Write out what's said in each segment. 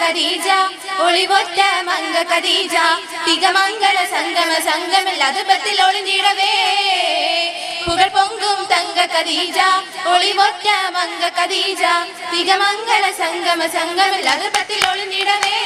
ഖദീജ ഒളിവൊറ്റ മങ്ക ഖദീജ തികമംഗള സംഗമ സംഗമിൽ അതുപത്തിൽ ഒളിഞ്ഞിടവേ പുകൾ പൊങ്കും തങ്ക ഖദീജ ഒളിവൊറ്റ മങ്ക ഖദീജ തികമംഗള സംഗമ സംഗമിൽ അതുപത്തിൽ ഒളിഞ്ഞിടവേ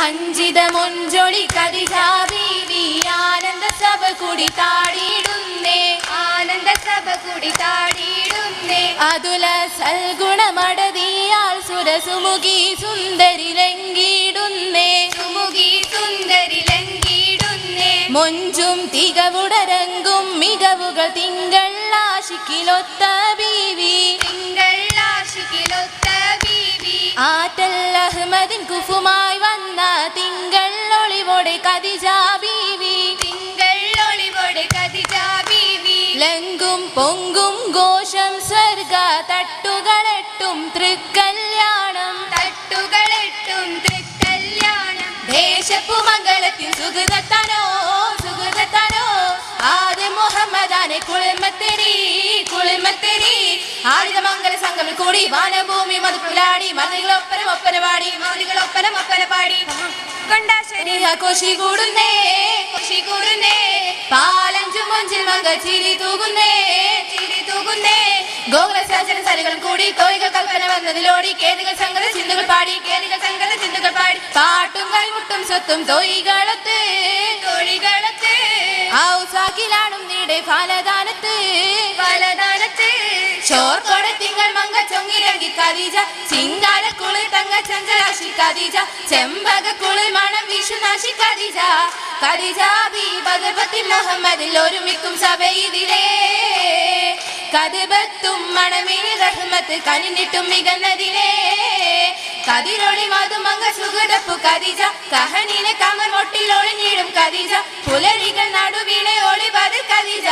അഞ്ചിത മുൻജൊളി ഖദീജ ബീവി ആനന്ദ സഭ കൂടി താടിയിടുന്നേ ആനന്ദ സഭ കൂടി താടിയിടുന്നേ അതുല സൽഗുണമടതിയാൽ സുരസുമുഖി സുന്ദരി ലംഘിടുന്നേ സുമുഖി സുന്ദരി ലംഘിടുന്നേ മൊഞ്ചും തികവുടരങ്കും മികവുകൾ തിങ്കൾ ആശിക്കിലൊത്ത ബീവി തിങ്കൾ ആശിക്കിലൊത്ത ബീവി ആറ്റൽ അഹ്മദിൻ കുഫുമായി വന്ന തിങ്കൾ ഒളിവോടെ ഖദീജ ബീവി തിങ്കൾ ഒളിവോടെ ഖദീജ ബീവി ലങ്കും പൊങ്കും ഘോഷം സ്വർഗ തട്ടുകളെട്ടും തൃക്കല്യാണം തട്ടുകളെട്ടും തൃക്കല്യാണം ദേശപ്പു മംഗളത്തിൽ സുഗതത്താനോ സുഗതത്താനോ ആദ്യ മുഹമ്മദാനെ കുളിമത്തെരി കുളിമത്തെരി ആടിത മംഗള സംഗമിൽ കൂടി വാനഭൂമി മധുപുലാടി മതികളൊപ്പനം ഒപ്പന പാടി മതികളൊപ്പനം ഒപ്പന പാടി കൊണ്ടാശരി കൊശി കൂടുന്നേ കൊശി കൂടുന്നേ പാലഞ്ചു മൊഞ്ചിൽ മങ്ക ചിരി തൂകുന്നേ ചിരി തൂകുന്നേ ഗോകുല സഹചര സരികൾ കൂടി കോയികൾ കൽപ്പന വന്നതിലോടി കേതികൾ സംഗത ചിന്തുകൾ പാടി കേതികൾ സംഗത ചിന്തുകൾ പാടി പാട്ടും കൈമുട്ടും സ്വത്തും തോയികളത്ത് തോഴികളത്ത് ഔസാക്കിലാടും നീടെ ഫലദാനത്ത് ഫലദാനത്ത് ചോർത്തോടെ തിങ്കൾ മങ്ക ചൊങ്ങിരങ്ങി ഖദീജ ചിങ്കാര കുളിർ തങ്ക ചഞ്ചലാശി ഖദീജ ചെമ്പക കുളിർ മണം വിഷുനാശി ഖദീജ ഖദീജ ബി ബദർബത്തി മുഹമ്മദിൽ ഒരുമിക്കും സഭയിതിലേ കതിബത്തും മണമിനി റഹ്മത്ത് കനിന്നിട്ടും മികന്നതിലേ കതിരൊളി മധുമങ്ക സുഗതപ്പു ഖദീജ കഹനിനെ കമർ മൊട്ടിൽ ഒളിഞ്ഞിടും ഖദീജ പുലരികൾ നടുവീണെ ഒളിവതിൽ ഖദീജ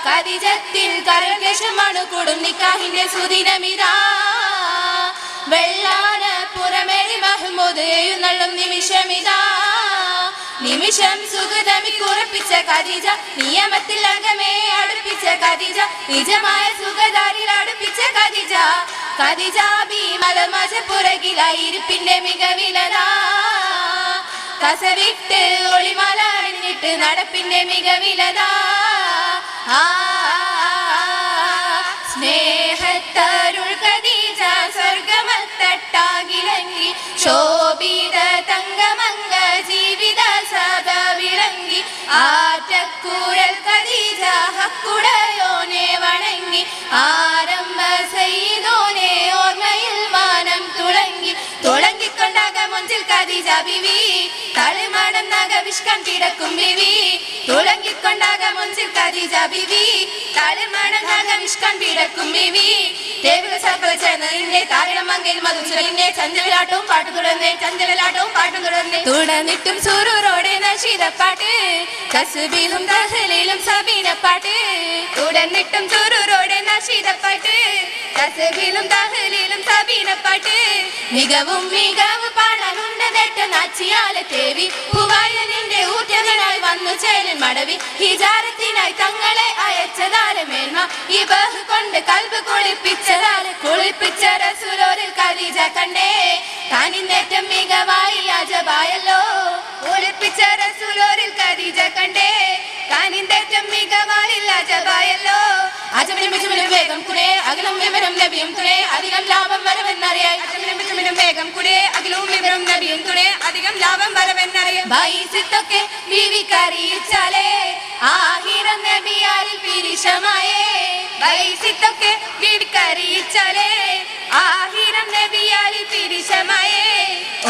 ഖദീജത്തിൽ കരകേശമാണ് കൂടും നിക്കാഹിന്റെ സുദിനമിതാ വെള്ളാന പുറമേറി മഹ്മൂദ് എഴുന്നള്ളും നിമിഷമിതാ നിമിഷം സുഗതമി കുറപ്പിച്ച ഖദീജ നിയമത്തിൽ അംഗമേ അടുപ്പിച്ച ഖദീജ നിജമായ സുഗതാരിൽ അടുപ്പിച്ച ഖദീജ ഖദീജ ഭീമലമജ പുറകിലായിരിപ്പിന്റെ മികവിലതാ കസവിട്ട് ഒളിമല അണിഞ്ഞിട്ട് നടപ്പിന്റെ മികവിലതാ സ്നേഹത്തരുൾ ഖദീജ സ്വർഗമത്തട്ടാകിലങ്കി ശോഭിത തങ്കമംഗ ജീവിത സഭ വിളങ്ങി ആറ്റക്കൂഴൽ ഖദീജ ഹക്കുടയോനെ വണങ്ങി ആരംഭ സയ്യിദോനെ ഓർമ്മയിൽ മാനം തുളങ്ങി തുളങ്ങിക്കൊണ്ടാക മുഞ്ചിൽ ഖദീജ ബിവി തളിമണം നഗവിഷ്കം കിടക്കും ബിവി തുളങ്ങിക്കൊണ്ടാക മുഞ്ചിൽ ഖദീജ ബിവി തളിമണം നഗവിഷ്കം കിടക്കും ബിവി ദേവിക സഭ ചേർന്നതിന്റെ താരണം മങ്കയിൽ മധുസുരലിന്റെ ചഞ്ചലാട്ടവും പാട്ടു തുടർന്നേ ചഞ്ചലാട്ടവും പാട്ടും തുടർന്നേ തുടർന്നിട്ടും സുറൂറോടെ നശീതപ്പാട്ട് കസുബിലും ദഹലിലും സബീനപ്പാട്ട് തുടർന്നിട്ടും സുറൂറോടെ നശീതപ്പാട്ട് കസുബിലും ദഹലിലും സബീനപ്പാട്ട് മികവും മികവ് പാടാനുണ്ട് നേട്ട നാച്ചിയാലെ തേവി പൂവായ നിന്റെ ഊറ്റവനായി വന്നു ചേരൻ മടവി ഹിജാരത്തിനായി തങ്ങളെ അയച്ചതാലെ മേന്മ ഈ ബഹു കൊണ്ട് കൽബ് കുളിപ്പിച്ചതാലെ കുളിപ്പിച്ച റസൂലോരിൽ ഖദീജ കണ്ടേ താനിന്നേറ്റം മികവായി അജബായല്ലോ കുളിപ്പിച്ച റസൂലോരിൽ ഖദീജ കണ്ടേ താനിന്നേറ്റം മികവായി അജബായല്ലോ അജമിനും മിജുമിനും വേഗം കുടേ അകലും വിവരം നബിയും തുണേ അധികം ലാഭം വരവെന്നറിയായി അജമിനും മിജുമിനും വേഗം കുടേ അകലും വിവരം നബിയും തുണേ അധികം ലാഭം വരവെന്നറിയാം ബൈസിത്തൊക്കെ വിവിക്കറിയിച്ചാലേ ആഹിറം നബിയാരിൽ പിരിശമായേ ബൈസിത്തൊക്കെ വിവിക്കറിയിച്ചാലേ ആഹിറം നബിയാരിൽ പിരിശമായേ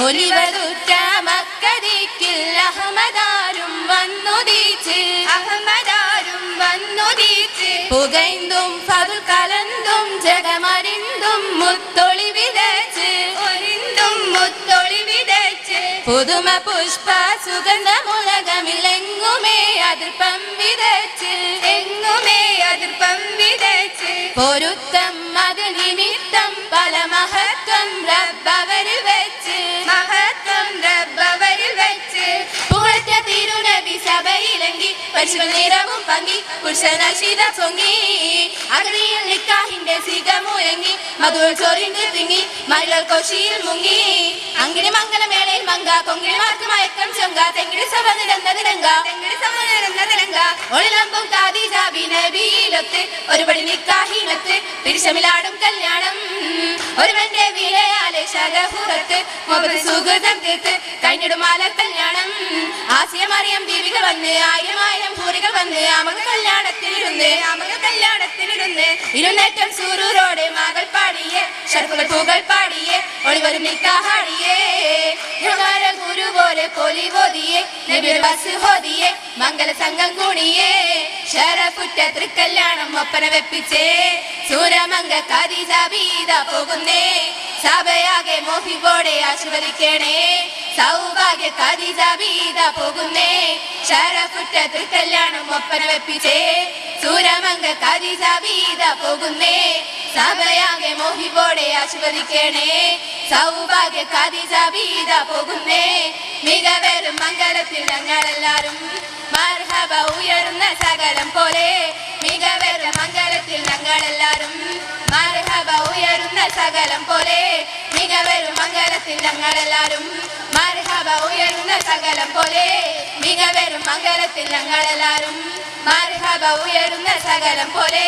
ഒലിവതുറ്റ മക്കദിക്കിൽ അഹമ്മദാരും വന്നുദീച്ച് അഹമ്മദാരും വന്നുദീച്ച് പുകൈന്തും ഫതുൽ കലന്തും ജഗമരിന്തും മുത്തൊളി വിതച്ച് ഒരിന്തും മുത്തൊളി വിതച്ച് പുതുമ പുഷ്പ സുഗന്ധമുലകമിലെങ്ങുമേ അതിർപ്പം വിതച്ച് എങ്ങുമേ അതിർപ്പം വിതച്ച് പൊരുത്തം അത് നിമിത്തം പല മഹത്വം റബ്ബവരിൽ വെച്ച് മഹത്വം റബ്ബവരിൽ വെച്ച് പുകഴ്ത്ത തിരുനബി സഭയിലെങ്കി പരിശുദ്ധ നിറവും പങ്കി പുരുഷനശീത പൊങ്ങി അകതിയിൽ നിക്കാഹിന്റെ സിഗമുയങ്ങി മധുൾ ചോറിന്റെ തിങ്ങി മൈലൽ കോശിയിൽ മുങ്ങി അങ്കിടി മംഗലമേളയിൽ മങ്ക കൊങ്കിടി മാർക്ക് മയക്കം ചൊങ്ക തെങ്കിടി സഭ നിരന്നതിരങ്ക ഒളിലമ്പും കാതിജാബി നബിയിലൊത്ത് ഒരുപടി നിക്കാഹിനൊത്ത് പിരിശമിലാടും കല്യാണം ഒരുവന്റെ വിലയാലെ ശരഹുറത്ത് മുഖത്ത് സുഹൃതം തീർത്ത് കഴിഞ്ഞിടുമാല കല്യാണം ആസിയ മറിയം ബീവികൾ വന്ന് ആയിരം ആയിരം ഭൂരികൾ വന്ന് അമക കല്യാണത്തിനിരുന്ന് ഇരുന്നേറ്റം സൂറൂരോടെ മകൾ പാടിയേ ഷർഫുകൾ പൂകൾ പാടിയേ ഒളിവരും നിക്കാഹാടിയേ ഗുരു പോലെ പൊലി ഹോദിയേ നബിയുടെ ബസ് ഹോദിയേ മംഗല സംഘം കൂടിയേ ഷറഫുറ്റ തൃക്കല്യാണം ഒപ്പന വെപ്പിച്ചേ സൂരമംഗ ഖദീജ പോകുന്നേ സഭയാകെ മോഹിബോടെ ആശീർവദിക്കണേ സൗഭാഗ്യ ഖദീജ പോകുന്നേ ഷറഫുറ്റ തൃക്കല്യാണം ഒപ്പന വെപ്പിച്ചേ സൂരമംഗ ഖദീജ പോകുന്നേ സഭയാകെ മോഹിബോടെ ആശീർവദിക്കണേ സൗഭാഗ്യ ഖദീജ പോകുന്നേ മികവേറും മംഗലത്തിൽ ഞങ്ങളെല്ലാരും മർഹബ ഉയരുന്ന സകലം പോലെ മികവേറും മംഗലത്തിൽ ഞങ്ങളെല്ലാരും മർഹബ ഉയരുന്ന സകലം പോലെ മികവേറും മംഗലത്തിൽ ഞങ്ങളെല്ലാരും മർഹബ ഉയരുന്ന സകലം പോലെ മികവേറും മംഗലത്തിൽ ഞങ്ങളെല്ലാരും മർഹബ ഉയരുന്ന സകലം പോലെ